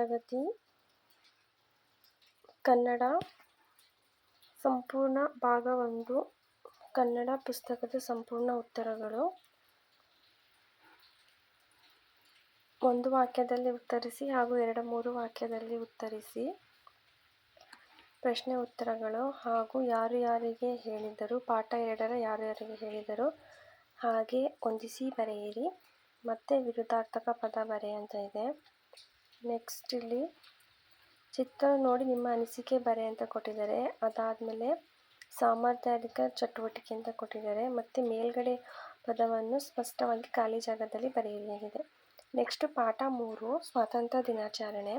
ತರಗತಿ ಕನ್ನಡ ಸಂಪೂರ್ಣ ಭಾಗ 1 ಕನ್ನಡ ಪುಸ್ತಕದ ಸಂಪೂರ್ಣ ಉತ್ತರಗಳು. ಒಂದು ವಾಕ್ಯದಲ್ಲಿ ಉತ್ತರಿಸಿ ಹಾಗೂ 2-3 ವಾಕ್ಯದಲ್ಲಿ ಉತ್ತರಿಸಿ. ಪ್ರಶ್ನೆ ಉತ್ತರಗಳು ಹಾಗೂ ಯಾರು ಯಾರಿಗೆ ಹೇಳಿದರು, ಪಾಠ 2ರ ಯಾರು ಯಾರಿಗೆ ಹೇಳಿದರು ಹಾಗೆ ಹೊಂದಿಸಿ ಬರೆಯಿರಿ. ಮತ್ತು ವಿರುದ್ಧಾರ್ಥಕ ಪದ ಬರೆ ಅಂತ ಇದೆ. ನೆಕ್ಸ್ಟ್ ಇಲ್ಲಿ ಚಿತ್ರ ನೋಡಿ ನಿಮ್ಮ ಅನಿಸಿಕೆ ಬರೆ ಅಂತ ಕೊಟ್ಟಿದ್ದಾರೆ. ಅದಾದಮೇಲೆ ಸಾಮರ್ಥ್ಯಾಧಿಕ ಚಟುವಟಿಕೆ ಅಂತ ಕೊಟ್ಟಿದ್ದಾರೆ. ಮತ್ತು ಮೇಲ್ಗಡೆ ಪದವನ್ನು ಸ್ಪಷ್ಟವಾಗಿ ಖಾಲಿ ಜಾಗದಲ್ಲಿ ಬರೆಯಿರಿ ಆಗಿದೆ. ನೆಕ್ಸ್ಟ್ ಪಾಠ 3 ಸ್ವಾತಂತ್ರ್ಯ ದಿನಾಚರಣೆ.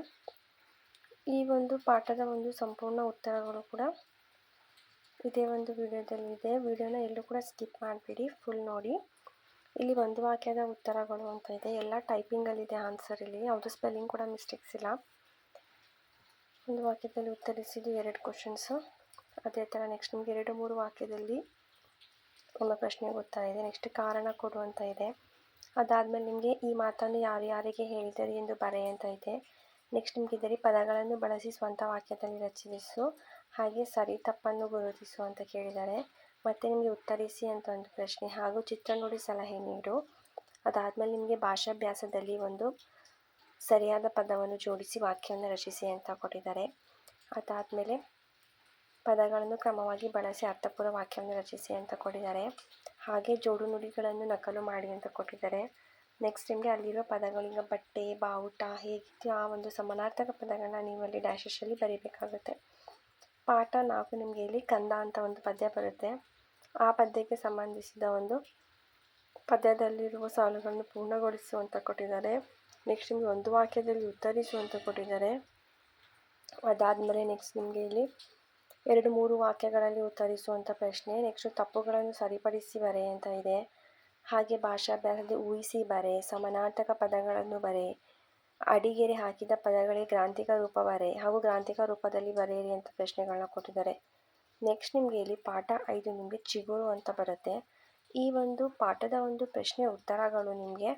ಈ ಒಂದು ಪಾಠದ ಒಂದು ಸಂಪೂರ್ಣ ಉತ್ತರಗಳು ಕೂಡ ಇದೇ ಒಂದು ವಿಡಿಯೋದಲ್ಲಿ ಇದೆ. ವಿಡಿಯೋನ ಎಲ್ಲೂ ಕೂಡ ಸ್ಕಿಪ್ ಮಾಡಿಬಿಡಿ, ಫುಲ್ ನೋಡಿ. ಇಲ್ಲಿ ಒಂದು ವಾಕ್ಯದ ಉತ್ತರಗಳು ಅಂತ ಇದೆ. ಎಲ್ಲ ಟೈಪಿಂಗಲ್ಲಿದೆ ಆನ್ಸರ್. ಇಲ್ಲಿ ಯಾವುದು ಸ್ಪೆಲ್ಲಿಂಗ್ ಕೂಡ ಮಿಸ್ಟೇಕ್ಸ್ ಇಲ್ಲ. ಒಂದು ವಾಕ್ಯದಲ್ಲಿ ಉತ್ತರಿಸಿದ್ದು 2 ಕ್ವಶನ್ಸು. ಅದೇ ಥರ ನೆಕ್ಸ್ಟ್ ನಿಮಗೆ 2-3 ವಾಕ್ಯದಲ್ಲಿ ಒಂದು ಪ್ರಶ್ನೆಗೆ ಉತ್ತರ ಇದೆ. ನೆಕ್ಸ್ಟ್ ಕಾರಣ ಕೊಡು ಅಂತ ಇದೆ. ಅದಾದಮೇಲೆ ನಿಮಗೆ ಈ ಮಾತನ್ನು ಯಾರಿಗೆ ಹೇಳಿದರು ಎಂದು ಬರೆ ಅಂತ ಇದೆ. ನೆಕ್ಸ್ಟ್ ನಿಮಗೆ ಇದರಲ್ಲಿ ಪದಗಳನ್ನು ಬಳಸಿ ಸ್ವಂತ ವಾಕ್ಯದಲ್ಲಿ ರಚಿಸು, ಹಾಗೆ ಸರಿ ತಪ್ಪನ್ನು ಗುರುತಿಸು ಅಂತ ಕೇಳಿದ್ದಾರೆ. ಮತ್ತು ನಿಮಗೆ ಉತ್ತರಿಸಿ ಅಂತ ಒಂದು ಪ್ರಶ್ನೆ ಹಾಗೂ ಚಿತ್ರ ನೋಡಿ ಸಲಹೆ ನೀಡು. ಅದಾದಮೇಲೆ ನಿಮಗೆ ಭಾಷಾಭ್ಯಾಸದಲ್ಲಿ ಒಂದು ಸರಿಯಾದ ಪದವನ್ನು ಜೋಡಿಸಿ ವಾಕ್ಯವನ್ನು ರಚಿಸಿ ಅಂತ ಕೊಟ್ಟಿದ್ದಾರೆ. ಅದಾದಮೇಲೆ ಪದಗಳನ್ನು ಕ್ರಮವಾಗಿ ಬಳಸಿ ಅರ್ಥಪೂರ್ಣ ವಾಕ್ಯವನ್ನು ರಚಿಸಿ ಅಂತ ಕೊಟ್ಟಿದ್ದಾರೆ. ಹಾಗೆ ಜೋಡು ನುಡಿಗಳನ್ನು ನಕಲು ಮಾಡಿ ಅಂತ ಕೊಟ್ಟಿದ್ದಾರೆ. ನೆಕ್ಸ್ಟ್ ನಿಮಗೆ ಅಲ್ಲಿರೋ ಪದಗಳು, ಈಗ ಬಟ್ಟೆ, ಬಾವುಟ ಹೇಗಿತ್ತು ಆ ಒಂದು ಸಮಾನಾರ್ಥಕ ಪದಗಳನ್ನ ನೀವು ಅಲ್ಲಿ ಡ್ಯಾಶಲ್ಲಿ ಬರೀಬೇಕಾಗುತ್ತೆ. ಪಾಠ 4 ನಿಮಗೆ ಇಲ್ಲಿ ಕಂದ ಅಂತ ಒಂದು ಪದ್ಯ ಬರುತ್ತೆ. ಆ ಪದ್ಯಕ್ಕೆ ಸಂಬಂಧಿಸಿದ ಒಂದು ಪದ್ಯದಲ್ಲಿರುವ ಸಾಲುಗಳನ್ನು ಪೂರ್ಣಗೊಳಿಸು ಅಂತ ಕೊಟ್ಟಿದ್ದಾರೆ. ನೆಕ್ಸ್ಟ್ ನಿಮಗೆ ಒಂದು ವಾಕ್ಯದಲ್ಲಿ ಉತ್ತರಿಸು ಅಂತ ಕೊಟ್ಟಿದ್ದಾರೆ. ಅದಾದಮೇಲೆ ನೆಕ್ಸ್ಟ್ ನಿಮಗೆ ಇಲ್ಲಿ 2-3 ವಾಕ್ಯಗಳಲ್ಲಿ ಉತ್ತರಿಸುವಂಥ ಪ್ರಶ್ನೆ. ನೆಕ್ಸ್ಟ್ ತಪ್ಪುಗಳನ್ನು ಸರಿಪಡಿಸಿ ಬರೆ ಅಂತ ಇದೆ. ಹಾಗೆ ಭಾಷಾಭ್ಯಾಸದಲ್ಲಿ ಊಹಿಸಿ ಬರೆ, ಸಮಾನಾರ್ಥಕ ಪದಗಳನ್ನು ಬರೆ, ಅಡಿಗೆರೆ ಹಾಕಿದ ಪದಗಳಿಗೆ ಗ್ರಾಂಥಿಕ ರೂಪ ಬರೆ ಹಾಗೂ ಗ್ರಾಂಥಿಕ ರೂಪದಲ್ಲಿ ಬರೆಯಿರಿ ಅಂತ ಪ್ರಶ್ನೆಗಳನ್ನ ಕೊಟ್ಟಿದ್ದಾರೆ. ನೆಕ್ಸ್ಟ್ ನಿಮಗೆ ಇಲ್ಲಿ ಪಾಠ 5 ನಿಮಗೆ ಚಿಗುರು ಅಂತ ಬರುತ್ತೆ. ಈ ಒಂದು ಪಾಠದ ಒಂದು ಪ್ರಶ್ನೆ ಉತ್ತರಗಳು ನಿಮಗೆ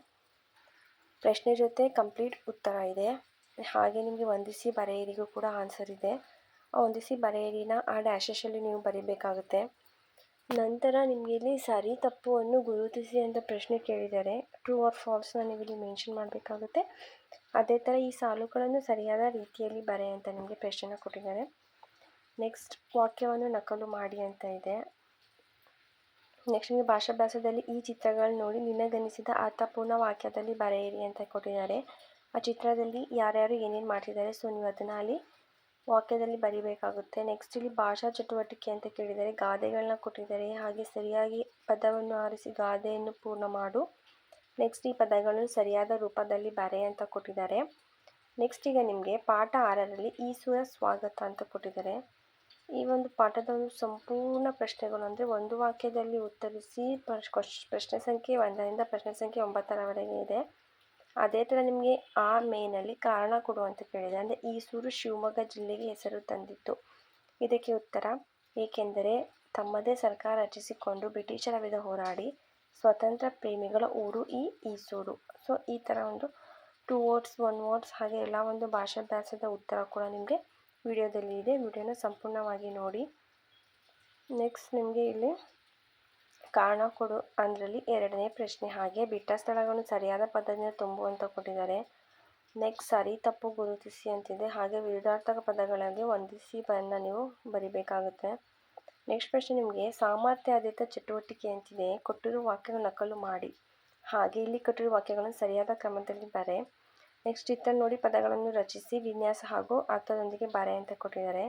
ಪ್ರಶ್ನೆ ಜೊತೆ ಕಂಪ್ಲೀಟ್ ಉತ್ತರ ಇದೆ. ಹಾಗೆ ನಿಮಗೆ ಹೊಂದಿಸಿ ಬರೆಯಿರಿಗೂ ಕೂಡ ಆನ್ಸರ್ ಇದೆ. ಹೊಂದಿಸಿ ಬರೆಯಿರಿನ ಆ ಡ್ಯಾಶಲ್ಲಿ ನೀವು ಬರೀಬೇಕಾಗುತ್ತೆ. ನಂತರ ನಿಮಗೆ ಇಲ್ಲಿ ಸರಿ ತಪ್ಪುವನ್ನು ಗುರುತಿಸಿ ಅಂತ ಪ್ರಶ್ನೆ ಕೇಳಿದ್ದಾರೆ. ಟ್ರೂ ಆರ್ ಫಾಲ್ಸ್ನ ನೀವು ಇಲ್ಲಿ ಮೆನ್ಷನ್ ಮಾಡಬೇಕಾಗುತ್ತೆ. ಅದೇ ಥರ ಈ ಸಾಲುಗಳನ್ನು ಸರಿಯಾದ ರೀತಿಯಲ್ಲಿ ಬರೆ ಅಂತ ನಿಮಗೆ ಪ್ರಶ್ನೆನ ಕೊಟ್ಟಿದ್ದಾರೆ. ನೆಕ್ಸ್ಟ್ ವಾಕ್ಯವನ್ನು ನಕಲು ಮಾಡಿ ಅಂತ ಇದೆ. ನೆಕ್ಸ್ಟ್ ನಿಮಗೆ ಭಾಷಾಭ್ಯಾಸದಲ್ಲಿ ಈ ಚಿತ್ರಗಳು ನೋಡಿ ನಿನಗನಿಸಿದ ಅರ್ಥಪೂರ್ಣ ವಾಕ್ಯದಲ್ಲಿ ಬರೆಯಿರಿ ಅಂತ ಕೊಟ್ಟಿದ್ದಾರೆ. ಆ ಚಿತ್ರದಲ್ಲಿ ಯಾರ್ಯಾರು ಏನೇನು ಮಾಡ್ತಿದ್ದಾರೆ, ಸೊ ನೀವು ಅದನ್ನು ಅಲ್ಲಿ ವಾಕ್ಯದಲ್ಲಿ ಬರೀಬೇಕಾಗುತ್ತೆ. ನೆಕ್ಸ್ಟ್ ಇಲ್ಲಿ ಭಾಷಾ ಚಟುವಟಿಕೆ ಅಂತ ಕೇಳಿದ್ದಾರೆ. ಗಾದೆಗಳನ್ನ ಕೊಟ್ಟಿದ್ದಾರೆ. ಹಾಗೆ ಸರಿಯಾಗಿ ಪದವನ್ನು ಆರಿಸಿ ಗಾದೆಯನ್ನು ಪೂರ್ಣ ಮಾಡು. ನೆಕ್ಸ್ಟ್ ಈ ಪದಗಳನ್ನು ಸರಿಯಾದ ರೂಪದಲ್ಲಿ ಬರೆ ಅಂತ ಕೊಟ್ಟಿದ್ದಾರೆ. ನೆಕ್ಸ್ಟ್ ಈಗ ನಿಮಗೆ ಪಾಠ 6ರಲ್ಲಿ ಈಸುವ ಸ್ವಾಗತ ಅಂತ ಕೊಟ್ಟಿದ್ದಾರೆ. ಈ ಒಂದು ಪಾಠದ ಒಂದು ಸಂಪೂರ್ಣ ಪ್ರಶ್ನೆಗಳು ಅಂದರೆ ಒಂದು ವಾಕ್ಯದಲ್ಲಿ ಉತ್ತರಿಸಿ ಪ್ರಶ್ನೆ ಸಂಖ್ಯೆ 1ರಿಂದ ಪ್ರಶ್ನೆ ಸಂಖ್ಯೆ 9ರವರೆಗೆ ಇದೆ. ಅದೇ ಥರ ನಿಮಗೆ ಆ ಮೇನಲ್ಲಿ ಕಾರಣ ಕೊಡು ಅಂತ ಕೇಳಿದೆ. ಅಂದರೆ ಈಸೂರು ಶಿವಮೊಗ್ಗ ಜಿಲ್ಲೆಗೆ ಹೆಸರು ತಂದಿತ್ತು. ಇದಕ್ಕೆ ಉತ್ತರ ಏಕೆಂದರೆ ತಮ್ಮದೇ ಸರ್ಕಾರ ರಚಿಸಿಕೊಂಡು ಬ್ರಿಟಿಷರ ವಿರುದ್ಧ ಹೋರಾಡಿ ಸ್ವತಂತ್ರ ಪ್ರೇಮಿಗಳ ಊರು ಈ ಈಸೂರು. ಸೊ ಈ ಥರ ಒಂದು 2 ವರ್ಡ್ಸ್ 1 ವರ್ಡ್ಸ್ ಹಾಗೆ ಎಲ್ಲ ಒಂದು ಭಾಷಾಭ್ಯಾಸದ ಉತ್ತರ ಕೂಡ ನಿಮಗೆ ವಿಡಿಯೋದಲ್ಲಿ ಇದೆ. ವಿಡಿಯೋನ ಸಂಪೂರ್ಣವಾಗಿ ನೋಡಿ. ನೆಕ್ಸ್ಟ್ ನಿಮಗೆ ಇಲ್ಲಿ ಕಾರಣ ಕೊಡು ಅದರಲ್ಲಿ 2ನೇ ಪ್ರಶ್ನೆ. ಹಾಗೆ ಬಿಟ್ಟ ಸ್ಥಳಗಳನ್ನು ಸರಿಯಾದ ಪದದಿಂದ ತುಂಬು ಅಂತ ಕೊಟ್ಟಿದ್ದಾರೆ. ನೆಕ್ಸ್ಟ್ ಸರಿ ತಪ್ಪು ಗುರುತಿಸಿ ಅಂತಿದೆ. ಹಾಗೆ ವಿರುದ್ಧಾರ್ಥಕ ಪದಗಳಿಗೆ ಹೊಂದಿಸಿ ನೀವು ಬರಿಬೇಕಾಗುತ್ತೆ. ನೆಕ್ಸ್ಟ್ ಪ್ರಶ್ನೆ ನಿಮಗೆ ಸಾಮರ್ಥ್ಯಾಧಾರಿತ ಚಟುವಟಿಕೆ ಅಂತಿದೆ. ಕೊಟ್ಟಿರುವ ವಾಕ್ಯಗಳನ್ನು ನಕಲು ಮಾಡಿ. ಹಾಗೆ ಇಲ್ಲಿ ಕೊಟ್ಟಿರುವ ವಾಕ್ಯಗಳನ್ನು ಸರಿಯಾದ ಕ್ರಮದಲ್ಲಿ ಬರೆ. ನೆಕ್ಸ್ಟ್ ಚಿತ್ರ ನೋಡಿ ಪದಗಳನ್ನು ರಚಿಸಿ ವಿನ್ಯಾಸ ಹಾಗೂ ಅರ್ಥದೊಂದಿಗೆ ಬರೆ ಅಂತ ಕೊಟ್ಟಿದ್ದಾರೆ.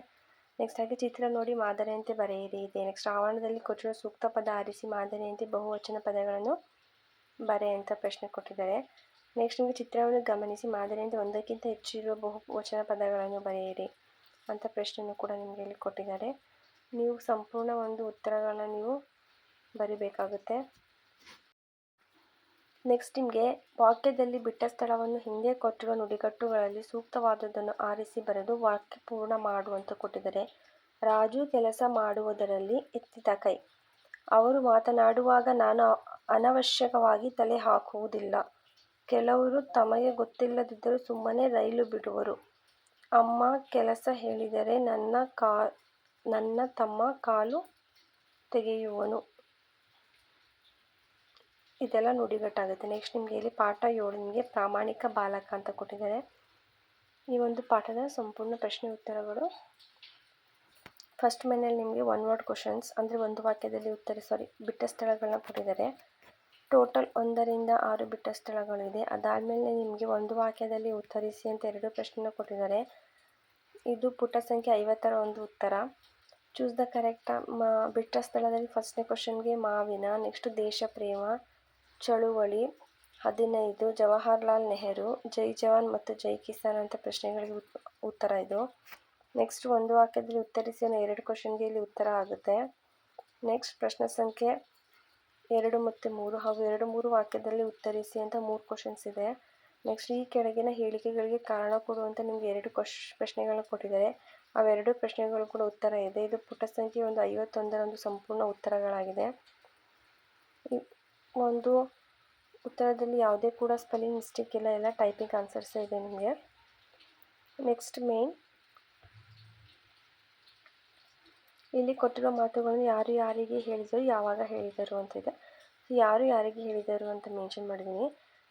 ನೆಕ್ಸ್ಟ್ ಹಾಗೆ ಚಿತ್ರ ನೋಡಿ ಮಾದರಿಯಂತೆ ಬರೆಯಿರಿ ಇದೆ. ನೆಕ್ಸ್ಟ್ ಆವರಣದಲ್ಲಿ ಕೊಟ್ಟಿರುವ ಸೂಕ್ತ ಪದ ಆರಿಸಿ ಮಾದರಿಯಂತೆ ಬಹುವಚನ ಪದಗಳನ್ನು ಬರೆ ಅಂತ ಪ್ರಶ್ನೆ ಕೊಟ್ಟಿದ್ದಾರೆ. ನೆಕ್ಸ್ಟ್ ನಿಮಗೆ ಚಿತ್ರವನ್ನು ಗಮನಿಸಿ ಮಾದರಿಯಂತೆ ಒಂದಕ್ಕಿಂತ ಹೆಚ್ಚಿರುವ ಬಹುವಚನ ಪದಗಳನ್ನು ಬರೆಯಿರಿ ಅಂತ ಪ್ರಶ್ನೆಯನ್ನು ಕೂಡ ನಿಮಗೆ ಇಲ್ಲಿ ಕೊಟ್ಟಿದ್ದಾರೆ. ನೀವು ಸಂಪೂರ್ಣ ಒಂದು ಉತ್ತರಗಳನ್ನು ನೀವು ಬರಿಬೇಕಾಗುತ್ತೆ. ನೆಕ್ಸ್ಟ್ ನಿಮಗೆ ವಾಕ್ಯದಲ್ಲಿ ಬಿಟ್ಟ ಸ್ಥಳವನ್ನು ಹಿಂದೆ ಕೊಟ್ಟಿರುವ ನುಡಿಗಟ್ಟುಗಳಲ್ಲಿ ಸೂಕ್ತವಾದದ್ದನ್ನು ಆರಿಸಿ ಬರೆದು ವಾಕ್ಯ ಪೂರ್ಣ ಮಾಡು ಅಂತ ಕೊಟ್ಟಿದ್ದಾರೆ. ರಾಜು ಕೆಲಸ ಮಾಡುವುದರಲ್ಲಿ ಎತ್ತಿದ ಕೈ. ಅವರು ಮಾತನಾಡುವಾಗ ನಾನು ಅನವಶ್ಯಕವಾಗಿ ತಲೆ ಹಾಕುವುದಿಲ್ಲ. ಕೆಲವರು ತಮಗೆ ಗೊತ್ತಿಲ್ಲದಿದ್ದರೂ ಸುಮ್ಮನೆ ರೈಲು ಬಿಡುವರು. ಅಮ್ಮ ಕೆಲಸ ಹೇಳಿದರೆ ನನ್ನ ತಮ್ಮ ಕಾಲು ತೆಗೆಯುವನು. ಇದೆಲ್ಲ ನುಡಿಗಟ್ಟಾಗುತ್ತೆ. ನೆಕ್ಸ್ಟ್ ನಿಮಗೆ ಇಲ್ಲಿ ಪಾಠ 7 ನಿಮಗೆ ಪ್ರಾಮಾಣಿಕ ಬಾಲಕ ಅಂತ ಕೊಟ್ಟಿದ್ದಾರೆ. ಈ ಒಂದು ಪಾಠದ ಸಂಪೂರ್ಣ ಪ್ರಶ್ನೆ ಉತ್ತರಗಳು ಫಸ್ಟ್ ಮೇನಲ್ಲಿ ನಿಮಗೆ 1 ವರ್ಡ್ ಕ್ವಶನ್ಸ್ ಅಂದರೆ ಒಂದು ವಾಕ್ಯದಲ್ಲಿ ಬಿಟ್ಟ ಸ್ಥಳಗಳನ್ನ ಕೊಟ್ಟಿದ್ದಾರೆ. ಟೋಟಲ್ 1 ರಿಂದ 6 ಬಿಟ್ಟ ಸ್ಥಳಗಳಿದೆ. ಅದಾದಮೇಲೆ ನಿಮಗೆ ಒಂದು ವಾಕ್ಯದಲ್ಲಿ ಉತ್ತರಿಸಿ ಅಂತ 2 ಪ್ರಶ್ನೆನ ಕೊಟ್ಟಿದ್ದಾರೆ. ಇದು ಪುಟ ಸಂಖ್ಯೆ 50ರ ಒಂದು ಉತ್ತರ. Choose the correct. ಬಿಟ್ಟ ಸ್ಥಳದಲ್ಲಿ ಫಸ್ಟ್ನೇ ಕ್ವಶನ್ಗೆ ಮಾವಿನ, ನೆಕ್ಸ್ಟ್ ದೇಶ ಪ್ರೇಮ, ಚಳುವಳಿ, 15 ಜವಾಹರ್ಲಾಲ್ ನೆಹರು, ಜೈ ಜವಾನ್ ಮತ್ತು ಜೈ ಕಿಸಾನ್ ಅಂತ ಪ್ರಶ್ನೆಗಳಿಗೆ ಉತ್ತರ ಇದು. ನೆಕ್ಸ್ಟ್ ಒಂದು ವಾಕ್ಯದಲ್ಲಿ ಉತ್ತರಿಸಿ ಅನ್ನೋ 2 ಕ್ವಶನ್ಗೆ ಇಲ್ಲಿ ಉತ್ತರ ಆಗುತ್ತೆ. ನೆಕ್ಸ್ಟ್ ಪ್ರಶ್ನೆ ಸಂಖ್ಯೆ 2 ಮತ್ತು 3 ಹಾಗೂ 2, 3 ವಾಕ್ಯದಲ್ಲಿ ಉತ್ತರಿಸಿ ಅಂತ 3 ಕ್ವಶನ್ಸ್ ಇದೆ. ನೆಕ್ಸ್ಟ್ ಈ ಕೆಳಗಿನ ಹೇಳಿಕೆಗಳಿಗೆ ಕಾರಣ ಕೊಡುವಂತ ನಿಮಗೆ 2 ಪ್ರಶ್ನೆಗಳನ್ನ ಕೊಟ್ಟಿದ್ದಾರೆ. ಅವೆರಡು ಪ್ರಶ್ನೆಗಳು ಕೂಡ ಉತ್ತರ ಇದೆ. ಇದು ಪುಟ ಸಂಖ್ಯೆ 51ರ ಒಂದು ಸಂಪೂರ್ಣ ಉತ್ತರಗಳಾಗಿದೆ. ಒಂದು ಉತ್ತರದಲ್ಲಿ ಯಾವುದೇ ಕೂಡ ಸ್ಪೆಲ್ಲಿಂಗ್ ಮಿಸ್ಟೇಕ್ ಇಲ್ಲ, ಎಲ್ಲ ಟೈಪಿಂಗ್ ಆನ್ಸರ್ಸ್ ಇದೆ ನಿಮಗೆ. ನೆಕ್ಸ್ಟ್ ಮೇನ್ ಇಲ್ಲಿ ಕೊಟ್ಟಿರೋ ಮಾತುಗಳನ್ನು ಯಾರು ಯಾರಿಗೆ ಹೇಳಿದರು, ಯಾವಾಗ ಹೇಳಿದರು ಅಂತ ಇದೆ. ಯಾರು ಯಾರಿಗೆ ಹೇಳಿದರು ಅಂತ ಮೆನ್ಷನ್ ಮಾಡಿದ್ದೀನಿ.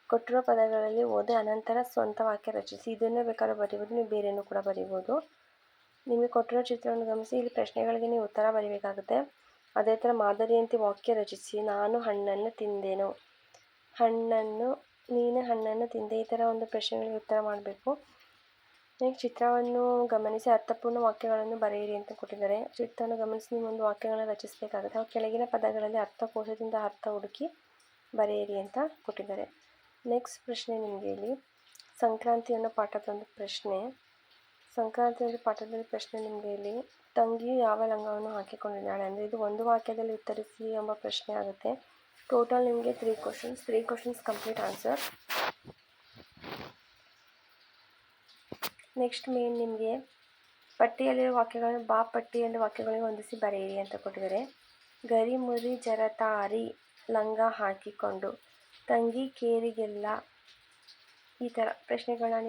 ಕೊಟ್ಟಿರೋ ಪದಗಳಲ್ಲಿ ಓದಿ ಅನಂತರ ಸ್ವಂತ ವಾಕ್ಯ ರಚಿಸಿ. ಇದನ್ನೇ ಬೇಕಾದ್ರೂ ಬರೀಬೋದು, ನೀವು ಬೇರೆನೂ ಕೂಡ ಬರೀಬೋದು. ನಿಮಗೆ ಕೊಟ್ಟಿರೋ ಚಿತ್ರವನ್ನು ಗಮನಿಸಿ. ಇಲ್ಲಿ ಪ್ರಶ್ನೆಗಳಿಗೆ ನೀವು ಉತ್ತರ ಬರೀಬೇಕಾಗುತ್ತೆ. ಅದೇ ಥರ ಮಾದರಿಯಂತೆ ವಾಕ್ಯ ರಚಿಸಿ. ನಾನು ಹಣ್ಣನ್ನು ತಿಂದೆನು, ನೀನು ಹಣ್ಣನ್ನು ತಿಂದೆ, ಈ ಥರ ಒಂದು ಪ್ರಶ್ನೆಗಳಿಗೆ ಉತ್ತರ ಮಾಡಬೇಕು. ನೆಕ್ಸ್ಟ್ ಚಿತ್ರವನ್ನು ಗಮನಿಸಿ ಅರ್ಥಪೂರ್ಣ ವಾಕ್ಯಗಳನ್ನು ಬರೆಯಿರಿ ಅಂತ ಕೊಟ್ಟಿದ್ದಾರೆ. ಚಿತ್ರವನ್ನು ಗಮನಿಸಿ ನೀವು ಒಂದು ವಾಕ್ಯಗಳನ್ನು ರಚಿಸಬೇಕಾಗುತ್ತೆ. ಅವು ಕೆಳಗಿನ ಪದಗಳಲ್ಲಿ ಅರ್ಥಕೋಶದಿಂದ ಅರ್ಥ ಹುಡುಕಿ ಬರೆಯಿರಿ ಅಂತ ಕೊಟ್ಟಿದ್ದಾರೆ. ನೆಕ್ಸ್ಟ್ ಪ್ರಶ್ನೆ ನಿಮಗೆ ಇಲ್ಲಿ ಸಂಕ್ರಾಂತಿ ಅನ್ನೋ ಪಾಠದ ಒಂದು ಪ್ರಶ್ನೆ. ಸಂಕ್ರಾಂತಿ ಅನ್ನೋ ಪಾಠದಲ್ಲಿ ಪ್ರಶ್ನೆ ನಿಮಗೆ ಇಲ್ಲಿ ತಂಗಿಯು ಯಾವ ಲಂಗವನ್ನು ಹಾಕಿಕೊಂಡಿದ್ದಾಳೆ ಅಂದರೆ ಇದು ಒಂದು ವಾಕ್ಯದಲ್ಲಿ ಉತ್ತರಿಸಿ ಎಂಬ ಪ್ರಶ್ನೆ ಆಗುತ್ತೆ. ಟೋಟಲ್ ನಿಮಗೆ 3 questions complete answer. Next main ನಿಮಗೆ ಪಟ್ಟಿಯಲ್ಲಿರುವ ವಾಕ್ಯಗಳನ್ನು ಪಟ್ಟಿಯಲ್ಲಿ ವಾಕ್ಯಗಳಿಗೆ ಹೊಂದಿಸಿ ಬರೆಯಿರಿ ಅಂತ ಕೊಟ್ಟಿದ್ದಾರೆ. ಗರಿ ಮುರಿ ಜರತಾರಿ ಲಂಗ ಹಾಕಿಕೊಂಡು, ತಂಗಿ ಕೇರಿಗೆಲ್ಲ, ಈ ಥರ ಪ್ರಶ್ನೆಗಳನ್ನ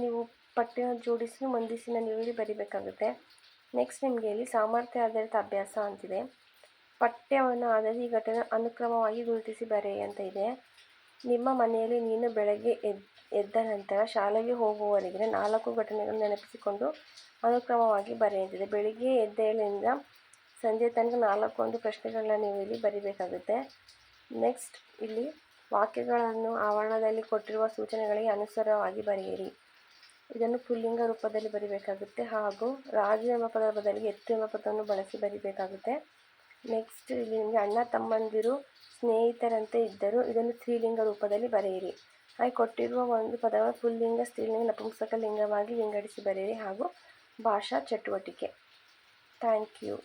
ನೀವು ಪಟ್ಟಿಯನ್ನು ಜೋಡಿಸಿ ಹೊಂದಿಸಿ ನೀವು ಇಲ್ಲಿ ಬರಿಬೇಕಾಗುತ್ತೆ. ನೆಕ್ಸ್ಟ್ ನಿಮಗೆ ಇಲ್ಲಿ ಸಾಮರ್ಥ್ಯ ಆಧಾರಿತ ಅಭ್ಯಾಸ ಅಂತಿದೆ. ಪಠ್ಯವನ್ನು ಆಧರಿಸಿ ಈ ಘಟನೆ ಅನುಕ್ರಮವಾಗಿ ಗುರುತಿಸಿ ಬರೆಯಿ ಅಂತ ಇದೆ. ನಿಮ್ಮ ಮನೆಯಲ್ಲಿ ನೀನು ಬೆಳಗ್ಗೆ ಎದ್ದ ನಂತರ ಶಾಲೆಗೆ ಹೋಗುವವರೆಗಿನ 4 ಘಟನೆಗಳನ್ನು ನೆನಪಿಸಿಕೊಂಡು ಅನುಕ್ರಮವಾಗಿ ಬರೆಯುತ್ತಿದೆ. ಬೆಳಿಗ್ಗೆ ಎದ್ದೇಳಿಂದ ಸಂಜೆ ತನಕ 4 ಪ್ರಶ್ನೆಗಳನ್ನ ನೀವು ಇಲ್ಲಿ ಬರಿಬೇಕಾಗುತ್ತೆ. ನೆಕ್ಸ್ಟ್ ಇಲ್ಲಿ ವಾಕ್ಯಗಳನ್ನು ಆವರಣದಲ್ಲಿ ಕೊಟ್ಟಿರುವ ಸೂಚನೆಗಳಿಗೆ ಅನುಸಾರವಾಗಿ ಬರೆಯಿರಿ. ಇದನ್ನು ಪುಲ್ಲಿಂಗ ರೂಪದಲ್ಲಿ ಬರಿಬೇಕಾಗುತ್ತೆ. ಹಾಗೂ ರಾಜು ಎಂಬ ಪದದ ಬದಲಿಗೆ ಎತ್ತು ಎಂಬ ಪದವನ್ನು ಬಳಸಿ ಬರಿಬೇಕಾಗುತ್ತೆ. ನೆಕ್ಸ್ಟ್ ಇಲ್ಲಿ ನಿಮಗೆ ಅಣ್ಣ ತಮ್ಮಂದಿರು ಸ್ನೇಹಿತರಂತೆ ಇದ್ದರು, ಇದನ್ನು ಸ್ತ್ರೀಲಿಂಗ ರೂಪದಲ್ಲಿ ಬರೆಯಿರಿ. ಹಾಗೆ ಕೊಟ್ಟಿರುವ ಒಂದು ಪದವನ್ನು ಪುಲ್ಲಿಂಗ, ಸ್ತ್ರೀಲಿಂಗ, ನಪುಂಸಕ ಲಿಂಗವಾಗಿ ವಿಂಗಡಿಸಿ ಬರೆಯಿರಿ. ಹಾಗೂ ಭಾಷಾ ಚಟುವಟಿಕೆ. Thank you.